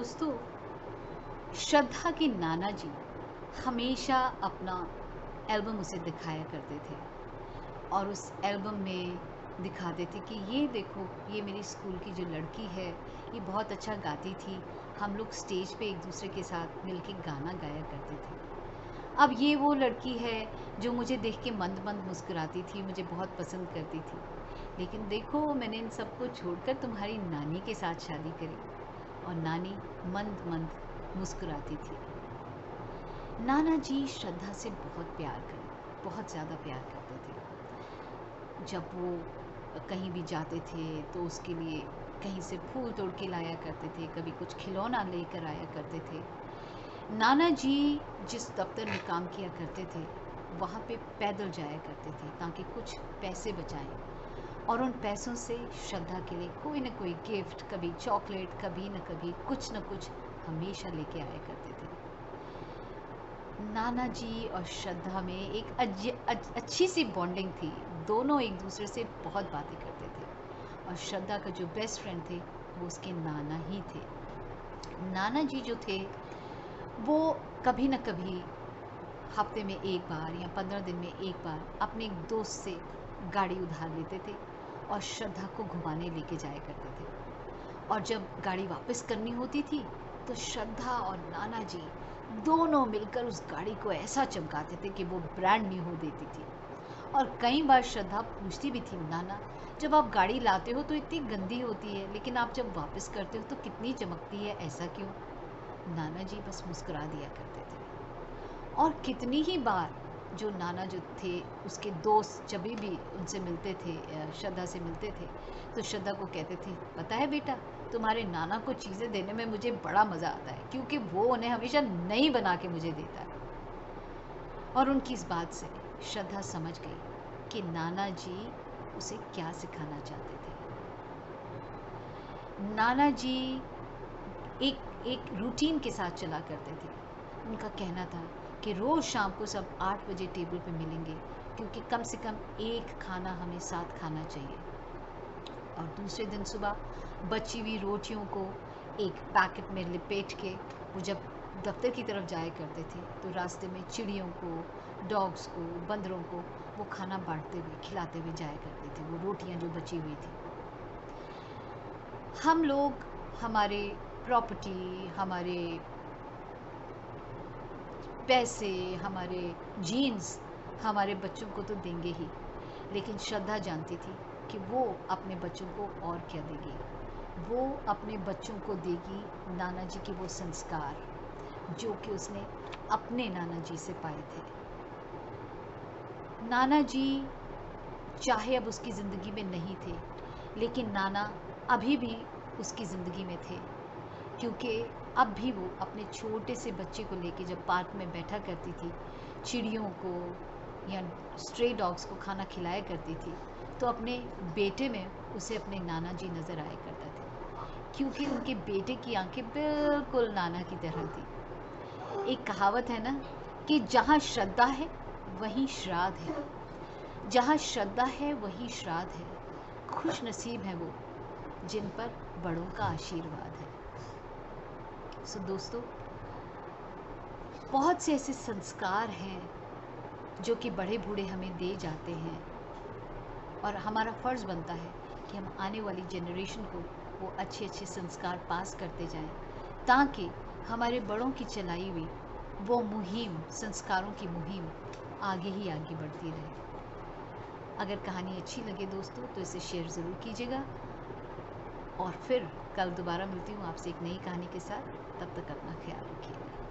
दोस्तों, श्रद्धा के नाना जी हमेशा अपना एल्बम उसे दिखाया करते थे और उस एल्बम में दिखाते थे कि ये देखो, ये मेरी स्कूल की जो लड़की है, ये बहुत अच्छा गाती थी। हम लोग स्टेज पे एक दूसरे के साथ मिलके गाना गाया करते थे। अब ये वो लड़की है जो मुझे देख के मंद मंद मुस्कुराती थी, मुझे बहुत पसंद करती थी। लेकिन देखो, मैंने इन सबको छोड़कर तुम्हारी नानी के साथ शादी करी। और नानी मंद मंद मुस्कुराती थी। नाना जी श्रद्धा से बहुत ज़्यादा प्यार करते थे। जब वो कहीं भी जाते थे तो उसके लिए कहीं से फूल तोड़ के लाया करते थे, कभी कुछ खिलौना लेकर आया करते थे। नाना जी जिस दफ्तर में काम किया करते थे वहाँ पे पैदल जाया करते थे ताकि कुछ पैसे बचाएं और उन पैसों से श्रद्धा के लिए कोई न कोई गिफ्ट, कभी चॉकलेट, कभी न कभी कुछ न कुछ हमेशा लेके आया करते थे। नाना जी और श्रद्धा में एक अच्छी सी बॉन्डिंग थी। दोनों एक दूसरे से बहुत बातें करते थे और श्रद्धा का जो बेस्ट फ्रेंड थे वो उसके नाना ही थे। नाना जी जो थे वो कभी न कभी हफ्ते में एक बार या 15 दिन में एक बार अपने एक दोस्त से गाड़ी उधार लेते थे और श्रद्धा को घुमाने लेके जाया करते थे। और जब गाड़ी वापस करनी होती थी तो श्रद्धा और नाना जी दोनों मिलकर उस गाड़ी को ऐसा चमकाते थे कि वो ब्रांड न्यू हो देती थी। और कई बार श्रद्धा पूछती भी थी, नाना जब आप गाड़ी लाते हो तो इतनी गंदी होती है, लेकिन आप जब वापस करते हो तो कितनी चमकती है, ऐसा क्यों? नाना जी बस मुस्कुरा दिया करते थे। और कितनी ही बार जो नाना जो थे उसके दोस्त जब भी उनसे मिलते थे, श्रद्धा से मिलते थे, तो श्रद्धा को कहते थे, पता है बेटा, तुम्हारे नाना को चीज़ें देने में मुझे बड़ा मज़ा आता है क्योंकि वो उन्हें हमेशा नई बना के मुझे देता है। और उनकी इस बात से श्रद्धा समझ गई कि नाना जी उसे क्या सिखाना चाहते थे। नाना जी एक एक रूटीन के साथ चला करते थे। उनका कहना था कि रोज़ शाम को सब 8 बजे टेबल पे मिलेंगे क्योंकि कम से कम एक खाना हमें साथ खाना चाहिए। और दूसरे दिन सुबह बची हुई रोटियों को एक पैकेट में लपेट के वो जब दफ्तर की तरफ जाया करते थे तो रास्ते में चिड़ियों को, डॉग्स को, बंदरों को वो खाना बांटते हुए, खिलाते हुए जाया करते थे, वो रोटियां जो बची हुई थी। हम लोग हमारे प्रॉपर्टी, हमारे पैसे, हमारे जीन्स हमारे बच्चों को तो देंगे ही, लेकिन श्रद्धा जानती थी कि वो अपने बच्चों को और क्या देगी। वो अपने बच्चों को देगी नाना जी के वो संस्कार जो कि उसने अपने नाना जी से पाए थे। नाना जी चाहे अब उसकी ज़िंदगी में नहीं थे, लेकिन नाना अभी भी उसकी ज़िंदगी में थे क्योंकि अब भी वो अपने छोटे से बच्चे को लेके जब पार्क में बैठा करती थी, चिड़ियों को या स्ट्रे डॉग्स को खाना खिलाया करती थी, तो अपने बेटे में उसे अपने नाना जी नज़र आया करता था क्योंकि उनके बेटे की आंखें बिल्कुल नाना की तरह थी। एक कहावत है ना कि जहाँ श्रद्धा है वहीं श्राद्ध है, जहाँ श्रद्धा है वहीं श्राद्ध है। खुश नसीब है वो जिन पर बड़ों का आशीर्वाद है। सो दोस्तों, बहुत से ऐसे संस्कार हैं जो कि बड़े बूढ़े हमें दे जाते हैं और हमारा फ़र्ज़ बनता है कि हम आने वाली जनरेशन को वो अच्छे अच्छे संस्कार पास करते जाएं ताकि हमारे बड़ों की चलाई हुई वो मुहिम, संस्कारों की मुहिम आगे ही आगे बढ़ती रहे। अगर कहानी अच्छी लगे दोस्तों तो इसे शेयर ज़रूर कीजिएगा और फिर कल दोबारा मिलती हूँ आपसे एक नई कहानी के साथ। तब तक अपना ख्याल रखिएगा।